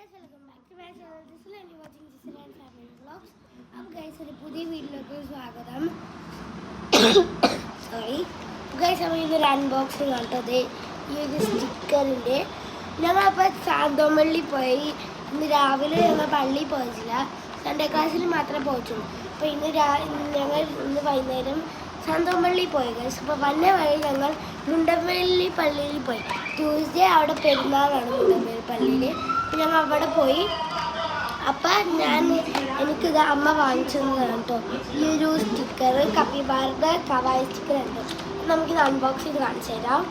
guys, welcome back to my channel. This is Lily watching Jisra and Family Vlogs. अब guys ഒരു പുതിയ വീഡിയോയിലേക്ക് സ്വാഗതം. സോറി guys, നമ്മൾ ഇതൊരു അൺബോക്സിംഗ് ആണ് കേട്ടോ. ഈ ഒരു സ്റ്റിക്കറിൻ്റെ ഞങ്ങളപ്പോൾ സാന്തോമള്ളി പോയി. ഇന്ന് രാവിലെ ഞങ്ങൾ പള്ളിയിൽ പോയിട്ടില്ല, സൺഡേ ക്ലാസ്സിൽ മാത്രമേ പോയിട്ടുള്ളൂ. അപ്പോൾ ഞങ്ങൾ ഇന്ന് വൈകുന്നേരം സാന്തോമള്ളി പോയി ഗൈസ്. അപ്പോൾ വന്ന വഴി ഞങ്ങൾ മുണ്ടമ്പള്ളി പള്ളിയിൽ പോയി. ട്യൂസ്ഡേ അവിടെ പെരുന്നാളാണ് മുണ്ടമ്പള്ളി പള്ളിയിൽ. അപ്പോൾ ഞങ്ങൾ അവിടെ പോയി. അപ്പം എനിക്കിത് അമ്മ വാങ്ങിച്ചതാണ് കേട്ടോ, ഈ ഒരു സ്റ്റിക്കർ, കപ്പിബാറിൻ്റെ കവായ സ്റ്റിക്കർ ഉണ്ട്. നമുക്കിത് അൺബോക്സ് ചെയ്ത് കാണിച്ചു തരാം.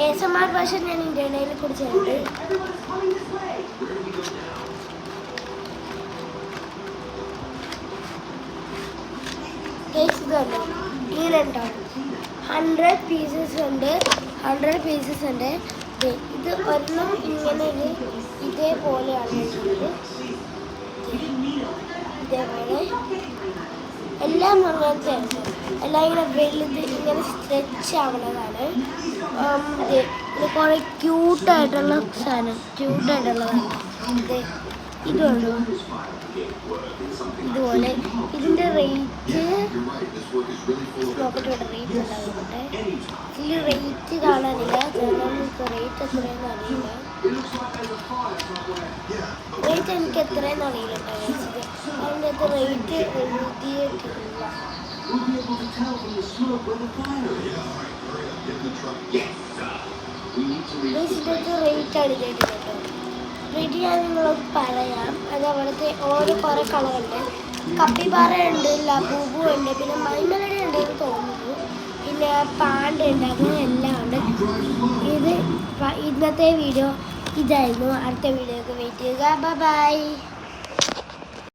ASMR ഭാഷ ഞാൻ ഇന്ത്യയിൽ കുറിച്ചിട്ടുണ്ട്. ഇതുണ്ടോ, ഇങ്ങനെ ഉണ്ടാവും. 100 പീസസ് ഉണ്ട്. ഇത് ഒരെണ്ണം ഇങ്ങനെ ഇതേപോലെയാണ് ഉള്ളത്. ഇതേപോലെ എല്ലാം അങ്ങനത്തെ എല്ലാം ഇങ്ങനെ വലുത് ഇങ്ങനെ സ്ട്രെച്ച് ആവുന്നതാണ്. ഇത് കുറേ ക്യൂട്ടായിട്ടുള്ള സാധനം, ക്യൂട്ടായിട്ടുള്ളതാണ്. ഇതുണ്ടോ, ഇതുപോലെ ഇതിൻ്റെ റേറ്റ് നോക്കട്ടെ, റേറ്റ് ഉണ്ടാകുന്നുണ്ട്. ഇതിൽ റേറ്റ് കാണാനില്ല, നമുക്ക് റേറ്റ് എത്രയെന്ന് അറിയില്ല. റേറ്റ് എനിക്ക് എത്രയെന്ന് അറിയില്ല കേട്ടോ. അതിൻ്റെ അകത്ത് റേറ്റ് എഴുതിയിട്ടില്ല. ഇതിൻ്റെ റേറ്റ് എഴുതിയിട്ടില്ല കേട്ടോ. റേറ്റ് ഞാൻ നിങ്ങളോട് പറയാം. അത് അവിടുത്തെ കുറേ കളറുണ്ട്. കപ്പിബാറ ഉണ്ട്, ലബൂബു ഉണ്ട്, പിന്നെ മൈമലടി ഉണ്ടെന്ന് തോന്നുന്നു, പിന്നെ പാണ്ട ഉണ്ട്, അങ്ങനെ എല്ലാം ഉണ്ട്. ഇന്നത്തെ വീഡിയോ ഇതായിരുന്നു. അടുത്ത വീഡിയോക്ക് വെയിറ്റ് ചെയ്യുക. ബൈ.